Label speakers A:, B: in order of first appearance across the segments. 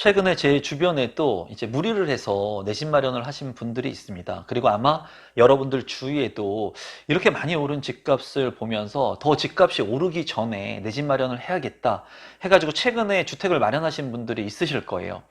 A: 최근에 제 주변에도 이제 무리를 해서 내 집 마련을 하신 분들이 있습니다. 그리고 아마 여러분들 주위에도 이렇게 많이 오른 집값을 보면서 더 집값이 오르기 전에 내 집 마련을 해야겠다 해가지고 최근에 주택을 마련하신 분들이 있으실 거예요.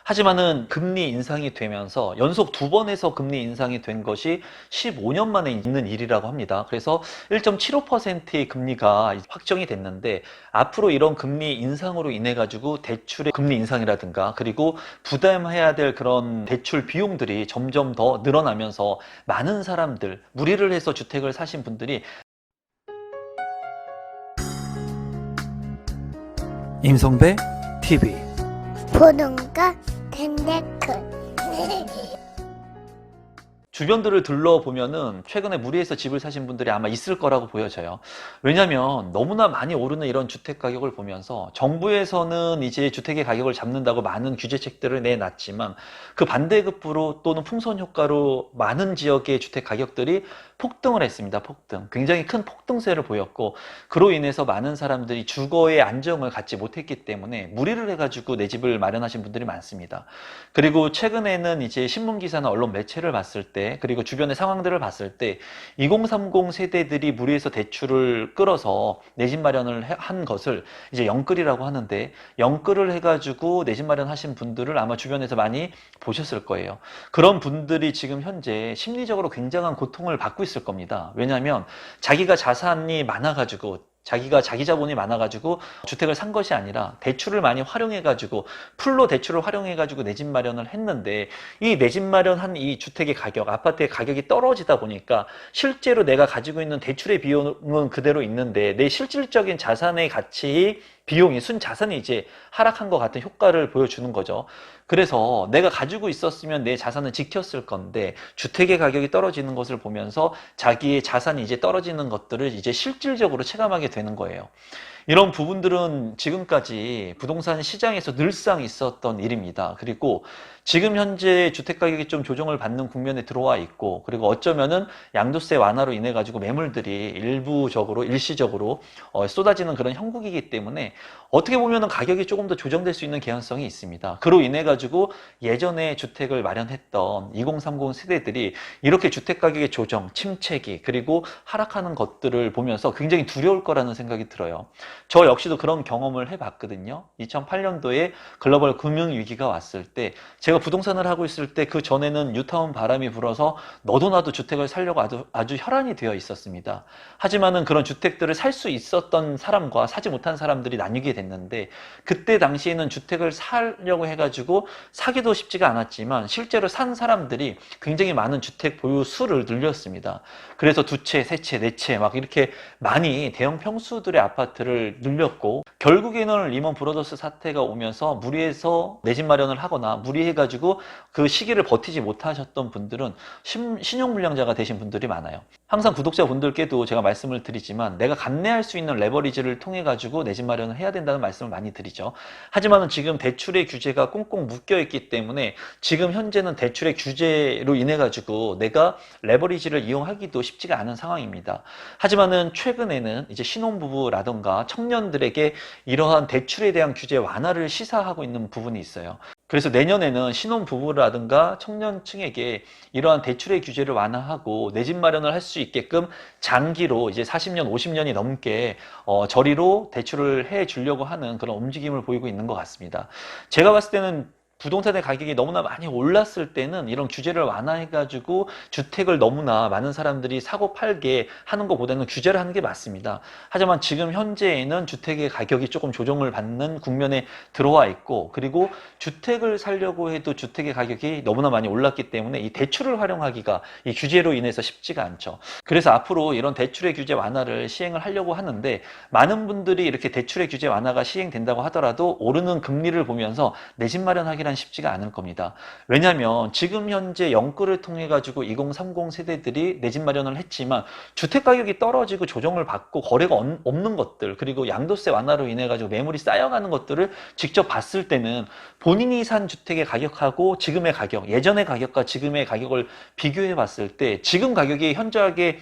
A: 하지만은 금리 인상이 되면서 연속 두 번에서 금리 인상이 된 것이 15년 만에 있는 일이라고 합니다. 그래서 1.75%의 금리가 확정이 됐는데 앞으로 이런 금리 인상으로 인해 가지고 대출의 금리 인상이라든가 그리고 부담해야 될 그런 대출 비용들이 점점 더 늘어나면서 많은 사람들, 무리를 해서 주택을 사신 분들이 임성배 TV
B: 보는 거 댕댕크
A: 주변들을 둘러보면은 최근에 무리해서 집을 사신 분들이 아마 있을 거라고 보여져요. 왜냐하면 너무나 많이 오르는 이런 주택 가격을 보면서 정부에서는 이제 주택의 가격을 잡는다고 많은 규제책들을 내놨지만 그 반대급부로 또는 풍선 효과로 많은 지역의 주택 가격들이 폭등을 했습니다. 폭등. 굉장히 큰 폭등세를 보였고 그로 인해서 많은 사람들이 주거의 안정을 갖지 못했기 때문에 무리를 해가지고 내 집을 마련하신 분들이 많습니다. 그리고 최근에는 이제 신문기사나 언론 매체를 봤을 때 그리고 주변의 상황들을 봤을 때 2030 세대들이 무리해서 대출을 끌어서 내 집 마련을 한 것을 이제 영끌이라고 하는데 영끌을 해가지고 내 집 마련하신 분들을 아마 주변에서 많이 보셨을 거예요. 그런 분들이 지금 현재 심리적으로 굉장한 고통을 받고 있을 겁니다. 왜냐하면 자기가 자산이 많아가지고 자기가 자기 자본이 많아가지고 주택을 산 것이 아니라 대출을 많이 활용해가지고 풀로 대출을 활용해가지고 내 집 마련을 했는데 이 내 집 마련한 이 주택의 가격, 아파트의 가격이 떨어지다 보니까 실제로 내가 가지고 있는 대출의 비용은 그대로 있는데 내 실질적인 자산의 가치 비용이 순자산이 이제 하락한 것 같은 효과를 보여주는 거죠. 그래서 내가 가지고 있었으면 내 자산을 지켰을 건데 주택의 가격이 떨어지는 것을 보면서 자기의 자산이 이제 떨어지는 것들을 이제 실질적으로 체감하게 되는 거예요. 이런 부분들은 지금까지 부동산 시장에서 늘상 있었던 일입니다. 그리고 지금 현재 주택가격이 좀 조정을 받는 국면에 들어와 있고 그리고 어쩌면은 양도세 완화로 인해 가지고 매물들이 일부적으로 일시적으로 쏟아지는 그런 형국이기 때문에 어떻게 보면은 가격이 조금 더 조정될 수 있는 개연성이 있습니다. 그로 인해 가지고 예전에 주택을 마련했던 2030 세대들이 이렇게 주택 가격의 조정, 침체기 그리고 하락하는 것들을 보면서 굉장히 두려울 거라는 생각이 들어요. 저 역시도 그런 경험을 해봤거든요. 2008년도에 글로벌 금융위기가 왔을 때 제가 부동산을 하고 있을 때 그 전에는 뉴타운 바람이 불어서 너도 나도 주택을 사려고 아주 혈안이 되어 있었습니다. 하지만은 그런 주택들을 살 수 있었던 사람과 사지 못한 사람들이 나뉘게 됐는데 그때 당시에는 주택을 사려고 해가지고 사기도 쉽지가 않았지만 실제로 산 사람들이 굉장히 많은 주택 보유 수를 늘렸습니다. 그래서 두 채, 세 채, 네 채 막 이렇게 많이 대형 평수들의 아파트를 늘렸고 결국에는 리먼 브러더스 사태가 오면서 무리해서 내 집 마련을 하거나 무리해가지고 그 시기를 버티지 못하셨던 분들은 신용불량자가 되신 분들이 많아요. 항상 구독자분들께도 제가 말씀을 드리지만 내가 감내할 수 있는 레버리지를 통해 가지고 내 집 마련을 해야 된다는 말씀을 많이 드리죠. 하지만은 지금 대출의 규제가 꽁꽁 묶여 있기 때문에 지금 현재는 대출의 규제로 인해 가지고 내가 레버리지를 이용하기도 쉽지가 않은 상황입니다. 하지만은 최근에는 이제 신혼부부라던가 청년들에게 이러한 대출에 대한 규제 완화를 시사하고 있는 부분이 있어요. 그래서 내년에는 신혼부부라든가 청년층에게 이러한 대출의 규제를 완화하고 내 집 마련을 할 수 있게끔 장기로 이제 40년, 50년이 넘게 저리로 대출을 해 주려고 하는 그런 움직임을 보이고 있는 것 같습니다. 제가 봤을 때는 부동산의 가격이 너무나 많이 올랐을 때는 이런 규제를 완화해가지고 주택을 너무나 많은 사람들이 사고 팔게 하는 것보다는 규제를 하는 게 맞습니다. 하지만 지금 현재에는 주택의 가격이 조금 조정을 받는 국면에 들어와 있고 그리고 주택을 사려고 해도 주택의 가격이 너무나 많이 올랐기 때문에 이 대출을 활용하기가 이 규제로 인해서 쉽지가 않죠. 그래서 앞으로 이런 대출의 규제 완화를 시행을 하려고 하는데 많은 분들이 이렇게 대출의 규제 완화가 시행된다고 하더라도 오르는 금리를 보면서 내 집 마련하기란 당장은 쉽지가 않을 겁니다. 왜냐하면 지금 현재 영끌을 통해 가지고 2030 세대들이 내 집 마련을 했지만 주택 가격이 떨어지고 조정을 받고 거래가 없는 것들, 그리고 양도세 완화로 인해 가지고 매물이 쌓여가는 것들을 직접 봤을 때는 본인이 산 주택의 가격하고 지금의 가격, 예전의 가격과 지금의 가격을 비교해 봤을 때 지금 가격이 현저하게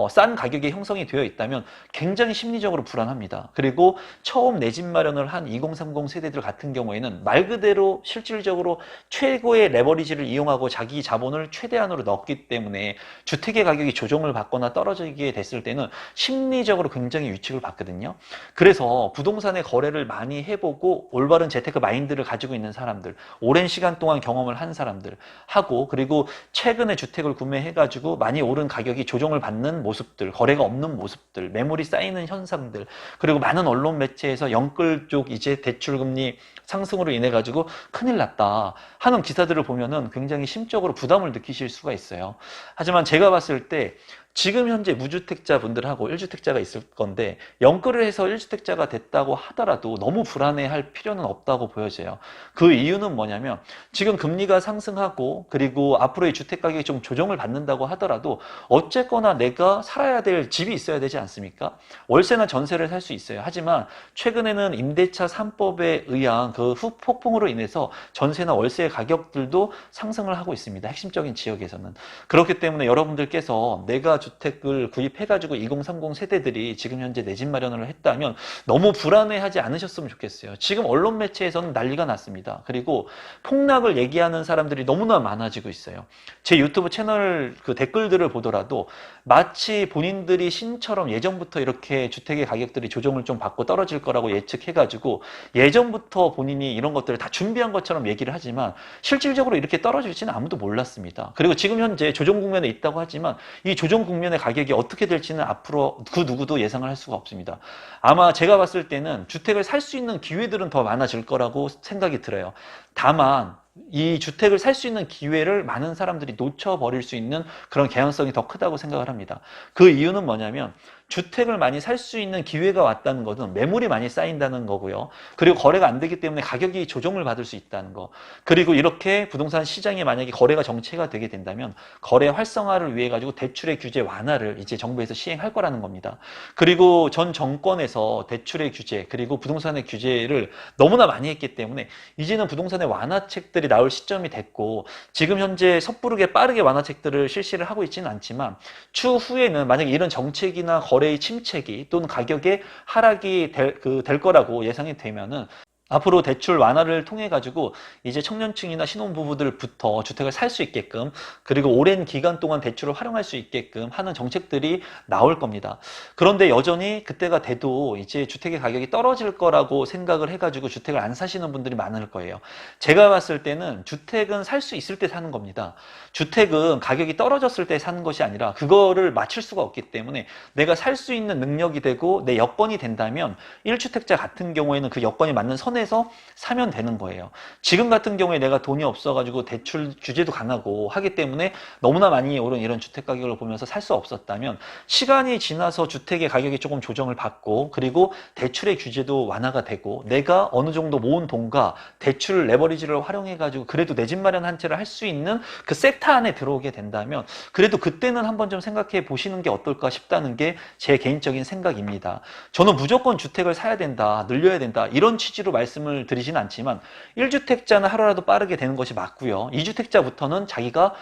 A: 싼 가격이 형성이 되어 있다면 굉장히 심리적으로 불안합니다. 그리고 처음 내 집 마련을 한 2030 세대들 같은 경우에는 말 그대로 실질적으로 최고의 레버리지를 이용하고 자기 자본을 최대한으로 넣었기 때문에 주택의 가격이 조정을 받거나 떨어지게 됐을 때는 심리적으로 굉장히 위축을 받거든요. 그래서 부동산의 거래를 많이 해보고 올바른 재테크 마인드를 가지고 있는 사람들, 오랜 시간 동안 경험을 한 사람들 하고, 그리고 최근에 주택을 구매해가지고 많이 오른 가격이 조정을 받는 모습들, 거래가 없는 모습들, 매물이 쌓이는 현상들, 그리고 많은 언론 매체에서 영끌 쪽 이제 대출금리 상승으로 인해 가지고 큰일 났다 하는 기사들을 보면은 굉장히 심적으로 부담을 느끼실 수가 있어요. 하지만 제가 봤을 때 지금 현재 무주택자 분들하고 1주택자가 있을 건데 영끌을 해서 1주택자가 됐다고 하더라도 너무 불안해할 필요는 없다고 보여져요. 그 이유는 뭐냐면 지금 금리가 상승하고 그리고 앞으로의 주택 가격이 좀 조정을 받는다고 하더라도 어쨌거나 내가 살아야 될 집이 있어야 되지 않습니까? 월세나 전세를 살 수 있어요. 하지만 최근에는 임대차 3법에 의한 그 후폭풍으로 인해서 전세나 월세의 가격들도 상승을 하고 있습니다. 핵심적인 지역에서는. 그렇기 때문에 여러분들께서 내가 주택을 구입해가지고 2030 세대들이 지금 현재 내 집 마련을 했다면 너무 불안해하지 않으셨으면 좋겠어요. 지금 언론 매체에서는 난리가 났습니다. 그리고 폭락을 얘기하는 사람들이 너무나 많아지고 있어요. 제 유튜브 채널 그 댓글들을 보더라도 마치 본인들이 신처럼 예전부터 이렇게 주택의 가격들이 조정을 좀 받고 떨어질 거라고 예측해가지고 예전부터 본인이 이런 것들을 다 준비한 것처럼 얘기를 하지만 실질적으로 이렇게 떨어질지는 아무도 몰랐습니다. 그리고 지금 현재 조정 국면에 있다고 하지만 이 조정 국면의 가격이 어떻게 될지는 앞으로 그 누구도 예상을 할 수가 없습니다. 아마 제가 봤을 때는 주택을 살 수 있는 기회들은 더 많아질 거라고 생각이 들어요. 다만 이 주택을 살 수 있는 기회를 많은 사람들이 놓쳐버릴 수 있는 그런 개연성이 더 크다고 생각을 합니다. 그 이유는 뭐냐면 주택을 많이 살 수 있는 기회가 왔다는 것은 매물이 많이 쌓인다는 거고요. 그리고 거래가 안 되기 때문에 가격이 조정을 받을 수 있다는 거. 그리고 이렇게 부동산 시장이 만약에 거래가 정체가 되게 된다면 거래 활성화를 위해 가지고 대출의 규제 완화를 이제 정부에서 시행할 거라는 겁니다. 그리고 전 정권에서 대출의 규제 그리고 부동산의 규제를 너무나 많이 했기 때문에 이제는 부동산의 완화책들이 나올 시점이 됐고 지금 현재 섣부르게 빠르게 완화책들을 실시를 하고 있지는 않지만 추후에는 만약에 이런 정책이나 거래의 침체기 또는 가격의 하락이 될 거라고 예상이 되면은 앞으로 대출 완화를 통해 가지고 이제 청년층이나 신혼부부들부터 주택을 살 수 있게끔 그리고 오랜 기간 동안 대출을 활용할 수 있게끔 하는 정책들이 나올 겁니다. 그런데 여전히 그때가 돼도 이제 주택의 가격이 떨어질 거라고 생각을 해가지고 주택을 안 사시는 분들이 많을 거예요. 제가 봤을 때는 주택은 살 수 있을 때 사는 겁니다. 주택은 가격이 떨어졌을 때 사는 것이 아니라 그거를 맞출 수가 없기 때문에 내가 살 수 있는 능력이 되고 내 여건이 된다면 1주택자 같은 경우에는 그 여건이 맞는 선에서 사면 되는 거예요. 지금 같은 경우에 내가 돈이 없어가지고 대출 규제도 강하고 하기 때문에 너무나 많이 오른 이런 주택 가격을 보면서 살 수 없었다면 시간이 지나서 주택의 가격이 조금 조정을 받고 그리고 대출의 규제도 완화가 되고 내가 어느 정도 모은 돈과 대출 레버리지를 활용해가지고 그래도 내 집 마련 한 채를 할 수 있는 그 섹터 안에 들어오게 된다면 그래도 그때는 한번 좀 생각해 보시는 게 어떨까 싶다는 게 제 개인적인 생각입니다. 저는 무조건 주택을 사야 된다, 늘려야 된다 이런 취지로 말씀을 드리진 않지만 1주택자는 하루라도 빠르게 되는 것이 맞고요. 2주택자부터는 자기가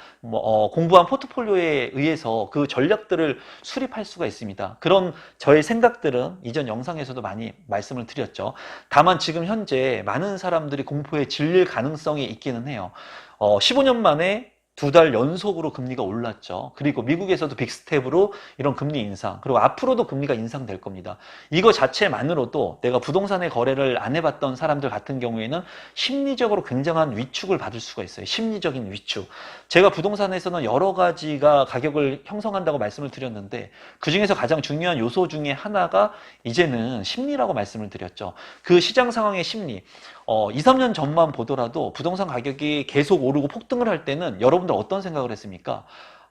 A: 공부한 포트폴리오에 의해서 그 전략들을 수립할 수가 있습니다. 그런 저의 생각들은 이전 영상에서도 많이 말씀을 드렸죠. 다만 지금 현재 많은 사람들이 공포에 질릴 가능성이 있기는 해요. 15년 만에 2달 연속으로 금리가 올랐죠. 그리고 미국에서도 빅스텝으로 이런 금리 인상, 그리고 앞으로도 금리가 인상될 겁니다. 이거 자체만으로도 내가 부동산의 거래를 안 해봤던 사람들 같은 경우에는 심리적으로 굉장한 위축을 받을 수가 있어요. 심리적인 위축. 제가 부동산에서는 여러 가지가 가격을 형성한다고 말씀을 드렸는데 그 중에서 가장 중요한 요소 중에 하나가 이제는 심리라고 말씀을 드렸죠. 그 시장 상황의 심리. 2, 3년 전만 보더라도 부동산 가격이 계속 오르고 폭등을 할 때는 여러분들 어떤 생각을 했습니까?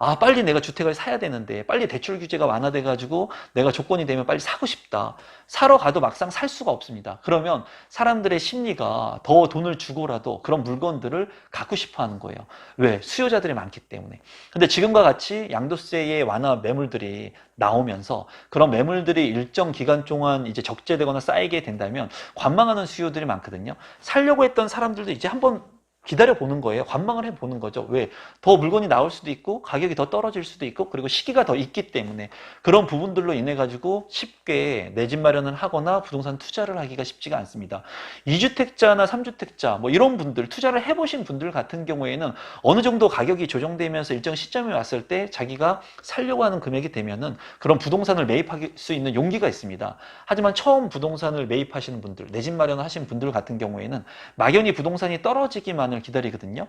A: 아, 빨리 내가 주택을 사야 되는데, 빨리 대출 규제가 완화돼가지고 내가 조건이 되면 빨리 사고 싶다. 사러 가도 막상 살 수가 없습니다. 그러면 사람들의 심리가 더 돈을 주고라도 그런 물건들을 갖고 싶어 하는 거예요. 왜? 수요자들이 많기 때문에. 근데 지금과 같이 양도세의 완화 매물들이 나오면서 그런 매물들이 일정 기간 동안 이제 적재되거나 쌓이게 된다면 관망하는 수요들이 많거든요. 살려고 했던 사람들도 이제 한번 기다려 보는 거예요. 관망을 해 보는 거죠. 왜? 더 물건이 나올 수도 있고 가격이 더 떨어질 수도 있고 그리고 시기가 더 있기 때문에 그런 부분들로 인해 가지고 쉽게 내 집 마련을 하거나 부동산 투자를 하기가 쉽지가 않습니다. 2주택자나 3주택자 뭐 이런 분들 투자를 해보신 분들 같은 경우에는 어느 정도 가격이 조정되면서 일정 시점에 왔을 때 자기가 살려고 하는 금액이 되면은 그런 부동산을 매입할 수 있는 용기가 있습니다. 하지만 처음 부동산을 매입하시는 분들, 내 집 마련을 하신 분들 같은 경우에는 막연히 부동산이 떨어지기만을 기다리거든요.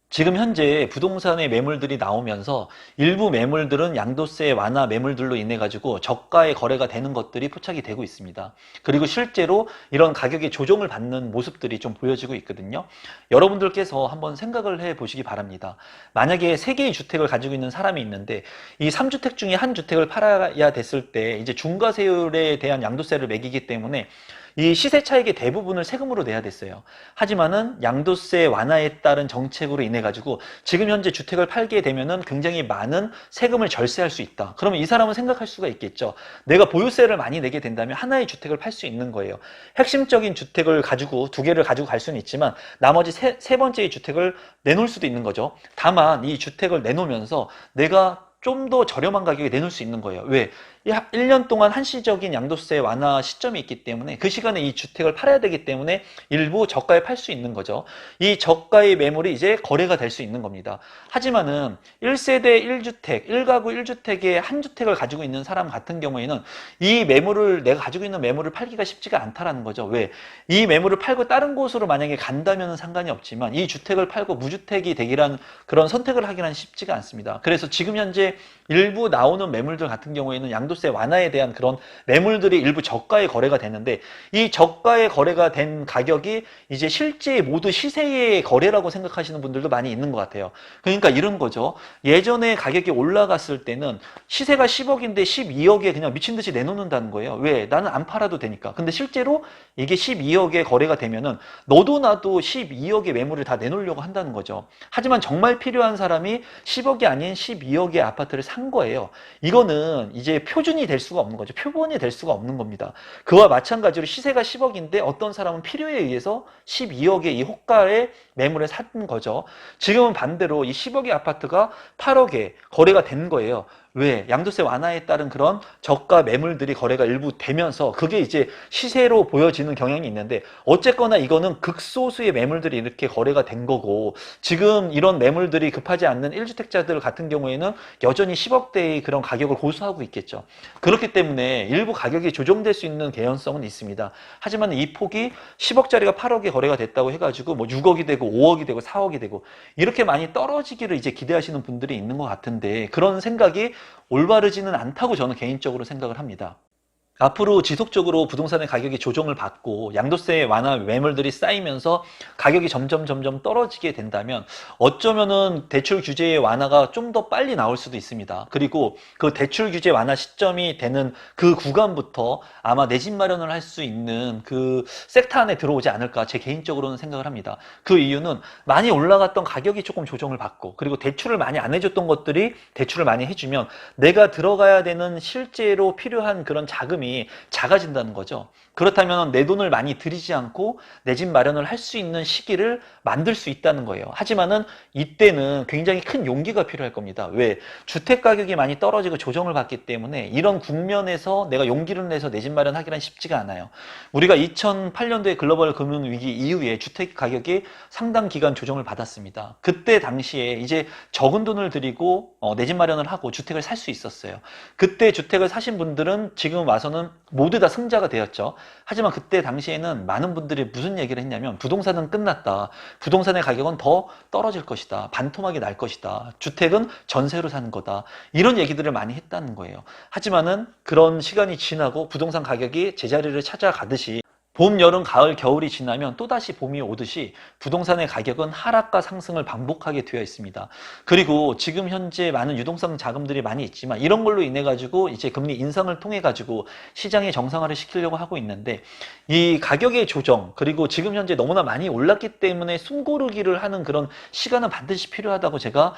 A: 지금 현재 부동산의 매물들이 나오면서 일부 매물들은 양도세 완화 매물들로 인해 가지고 저가의 거래가 되는 것들이 포착이 되고 있습니다. 그리고 실제로 이런 가격의 조정을 받는 모습들이 좀 보여지고 있거든요. 여러분들께서 한번 생각을 해 보시기 바랍니다. 만약에 3개의 주택을 가지고 있는 사람이 있는데 이 3주택 중에 한 주택을 팔아야 됐을 때 이제 중과세율에 대한 양도세를 매기기 때문에 이 시세 차익의 대부분을 세금으로 내야 됐어요. 하지만은 양도세 완화에 따른 정책으로 인해 가지고 지금 현재 주택을 팔게 되면은 굉장히 많은 세금을 절세할 수 있다. 그러면 이 사람은 생각할 수가 있겠죠. 내가 보유세를 많이 내게 된다면 하나의 주택을 팔 수 있는 거예요. 핵심적인 주택을 가지고 2개를 가지고 갈 수는 있지만 나머지 세 번째의 주택을 내놓을 수도 있는 거죠. 다만 이 주택을 내놓으면서 내가 좀 더 저렴한 가격에 내놓을 수 있는 거예요. 왜? 1년 동안 한시적인 양도세 완화 시점이 있기 때문에 그 시간에 이 주택을 팔아야 되기 때문에 일부 저가에 팔 수 있는 거죠. 이 저가의 매물이 이제 거래가 될 수 있는 겁니다. 하지만은 1세대 1주택, 1가구 1주택에 한 주택을 가지고 있는 사람 같은 경우에는 이 매물을 내가 가지고 있는 매물을 팔기가 쉽지가 않다라는 거죠. 왜? 이 매물을 팔고 다른 곳으로 만약에 간다면 상관이 없지만 이 주택을 팔고 무주택이 되기란 그런 선택을 하기는 쉽지가 않습니다. 그래서 지금 현재 일부 나오는 매물들 같은 경우에는 양도세 완화에 대한 그런 매물들이 일부 저가에 거래가 되는데 이 저가에 거래가 된 가격이 이제 실제 모두 시세의 거래라고 생각하시는 분들도 많이 있는 것 같아요. 그러니까 이런 거죠. 예전에 가격이 올라갔을 때는 시세가 10억인데 12억에 그냥 미친 듯이 내놓는다는 거예요. 왜? 나는 안 팔아도 되니까. 근데 실제로 이게 12억에 거래가 되면은 너도 나도 12억의 매물을 다 내놓으려고 한다는 거죠. 하지만 정말 필요한 사람이 10억이 아닌 12억의 아파트를 산 거예요. 이거는 이제 표준이 될 수가 없는 거죠. 표본이 될 수가 없는 겁니다. 그와 마찬가지로 시세가 10억인데 어떤 사람은 필요에 의해서 12억의 이 호가의 매물을 산 거죠. 지금은 반대로 이 10억의 아파트가 8억에 거래가 된 거예요. 왜? 양도세 완화에 따른 그런 저가 매물들이 거래가 일부 되면서 그게 이제 시세로 보여지는 경향이 있는데 어쨌거나 이거는 극소수의 매물들이 이렇게 거래가 된 거고 지금 이런 매물들이 급하지 않는 1주택자들 같은 경우에는 여전히 10억대의 그런 가격을 고수하고 있겠죠. 그렇기 때문에 일부 가격이 조정될 수 있는 개연성은 있습니다. 하지만 이 폭이 10억짜리가 8억에 거래가 됐다고 해가지고 뭐 6억이 되고 5억이 되고 4억이 되고 이렇게 많이 떨어지기를 이제 기대하시는 분들이 있는 것 같은데 그런 생각이 올바르지는 않다고 저는 개인적으로 생각을 합니다. 앞으로 지속적으로 부동산의 가격이 조정을 받고 양도세 완화 매물들이 쌓이면서 가격이 점점 떨어지게 된다면 어쩌면은 대출 규제의 완화가 좀 더 빨리 나올 수도 있습니다. 그리고 그 대출 규제 완화 시점이 되는 그 구간부터 아마 내 집 마련을 할 수 있는 그 섹터 안에 들어오지 않을까 제 개인적으로는 생각을 합니다. 그 이유는 많이 올라갔던 가격이 조금 조정을 받고 그리고 대출을 많이 안 해줬던 것들이 대출을 많이 해주면 내가 들어가야 되는 실제로 필요한 그런 자금이 작아진다는 거죠. 그렇다면 내 돈을 많이 들이지 않고 내 집 마련을 할 수 있는 시기를 만들 수 있다는 거예요. 하지만은 이때는 굉장히 큰 용기가 필요할 겁니다. 왜? 주택 가격이 많이 떨어지고 조정을 받기 때문에 이런 국면에서 내가 용기를 내서 내 집 마련하기란 쉽지가 않아요. 우리가 2008년도에 글로벌 금융위기 이후에 주택 가격이 상당 기간 조정을 받았습니다. 그때 당시에 이제 적은 돈을 들이고 내 집 마련을 하고 주택을 살 수 있었어요. 그때 주택을 사신 분들은 지금 와서는 모두 다 승자가 되었죠. 하지만 그때 당시에는 많은 분들이 무슨 얘기를 했냐면 부동산은 끝났다. 부동산의 가격은 더 떨어질 것이다. 반토막이 날 것이다. 주택은 전세로 사는 거다. 이런 얘기들을 많이 했다는 거예요. 하지만은 그런 시간이 지나고 부동산 가격이 제자리를 찾아가듯이 봄, 여름, 가을, 겨울이 지나면 또다시 봄이 오듯이 부동산의 가격은 하락과 상승을 반복하게 되어 있습니다. 그리고 지금 현재 많은 유동성 자금들이 많이 있지만 이런 걸로 인해 가지고 이제 금리 인상을 통해 가지고 시장의 정상화를 시키려고 하고 있는데, 이 가격의 조정, 그리고 지금 현재 너무나 많이 올랐기 때문에 숨고르기를 하는 그런 시간은 반드시 필요하다고 제가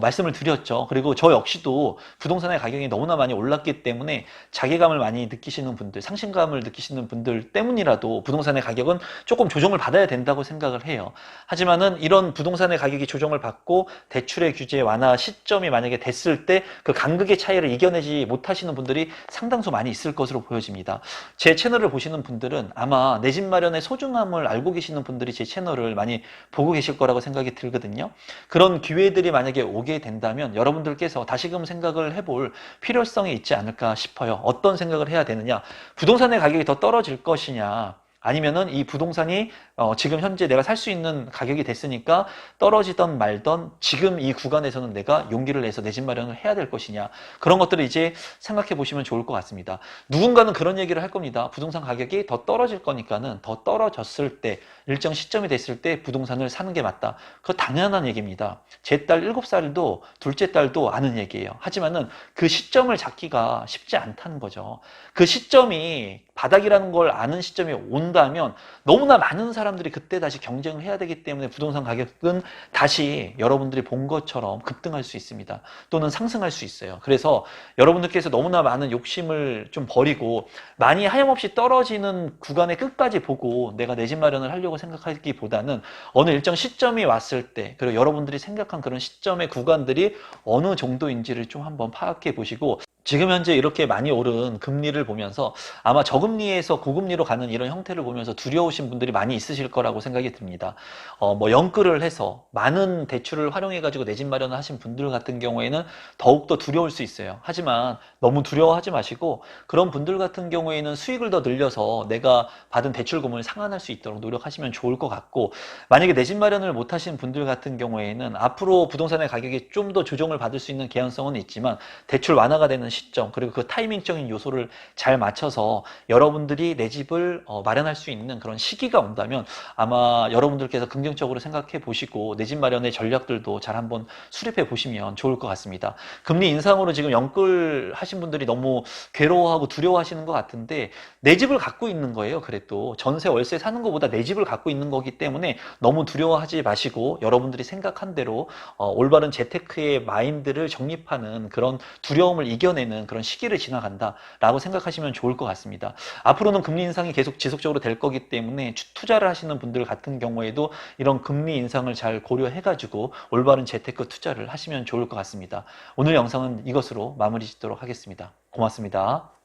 A: 말씀을 드렸죠. 그리고 저 역시도 부동산의 가격이 너무나 많이 올랐기 때문에 자괴감을 많이 느끼시는 분들, 상실감을 느끼시는 분들 때문이라도 부동산의 가격은 조금 조정을 받아야 된다고 생각을 해요. 하지만은 이런 부동산의 가격이 조정을 받고 대출의 규제 완화 시점이 만약에 됐을 때 그 간극의 차이를 이겨내지 못하시는 분들이 상당수 많이 있을 것으로 보여집니다. 제 채널을 보시는 분들은 아마 내 집 마련의 소중함을 알고 계시는 분들이 제 채널을 많이 보고 계실 거라고 생각이 들거든요. 그런 기회들이 만약에 오게 된다면 여러분들께서 다시금 생각을 해볼 필요성이 있지 않을까 싶어요. 어떤 생각을 해야 되느냐? 부동산의 가격이 더 떨어질 것이냐? 아니면은 이 부동산이 지금 현재 내가 살 수 있는 가격이 됐으니까 떨어지던 말던 지금 이 구간에서는 내가 용기를 내서 내 집 마련을 해야 될 것이냐, 그런 것들을 이제 생각해 보시면 좋을 것 같습니다. 누군가는 그런 얘기를 할 겁니다. 부동산 가격이 더 떨어질 거니까는 더 떨어졌을 때, 일정 시점이 됐을 때 부동산을 사는 게 맞다. 그거 당연한 얘기입니다. 제 딸 7살도 둘째 딸도 아는 얘기예요. 하지만은 그 시점을 잡기가 쉽지 않다는 거죠. 그 시점이 바닥이라는 걸 아는 시점이 온다면 너무나 많은 사람들이 그때 다시 경쟁을 해야 되기 때문에 부동산 가격은 다시 여러분들이 본 것처럼 급등할 수 있습니다. 또는 상승할 수 있어요. 그래서 여러분들께서 너무나 많은 욕심을 좀 버리고 많이 하염없이 떨어지는 구간의 끝까지 보고 내가 내 집 마련을 하려고 생각하기보다는 어느 일정 시점이 왔을 때, 그리고 여러분들이 생각한 그런 시점의 구간들이 어느 정도인지를 좀 한번 파악해 보시고, 지금 현재 이렇게 많이 오른 금리를 보면서 아마 저금리에서 고금리로 가는 이런 형태를 보면서 두려우신 분들이 많이 있으실 거라고 생각이 듭니다. 뭐 영끌을 해서 많은 대출을 활용해가지고 내 집 마련을 하신 분들 같은 경우에는 더욱더 두려울 수 있어요. 하지만 너무 두려워하지 마시고 그런 분들 같은 경우에는 수익을 더 늘려서 내가 받은 대출금을 상환할 수 있도록 노력하시면 좋을 것 같고, 만약에 내 집 마련을 못 하신 분들 같은 경우에는 앞으로 부동산의 가격이 좀 더 조정을 받을 수 있는 개연성은 있지만 대출 완화가 되는 시점, 그리고 그 타이밍적인 요소를 잘 맞춰서 여러분들이 내 집을 마련할 수 있는 그런 시기가 온다면 아마 여러분들께서 긍정적으로 생각해 보시고 내 집 마련의 전략들도 잘 한번 수립해 보시면 좋을 것 같습니다. 금리 인상으로 지금 영끌 하신 분들이 너무 괴로워하고 두려워하시는 것 같은데, 내 집을 갖고 있는 거예요. 그래도 전세 월세 사는 것보다 내 집을 갖고 있는 거기 때문에 너무 두려워하지 마시고 여러분들이 생각한 대로 올바른 재테크의 마인드를 정립하는 그런 두려움을 이겨내는 그런 시기를 지나간다라고 생각하시면 좋을 것 같습니다. 앞으로는 금리 인상이 계속 지속적으로 될 거기 때문에 투자를 하시는 분들 같은 경우에도 이런 금리 인상을 잘 고려해가지고 올바른 재테크 투자를 하시면 좋을 것 같습니다. 오늘 영상은 이것으로 마무리 짓도록 하겠습니다. 고맙습니다.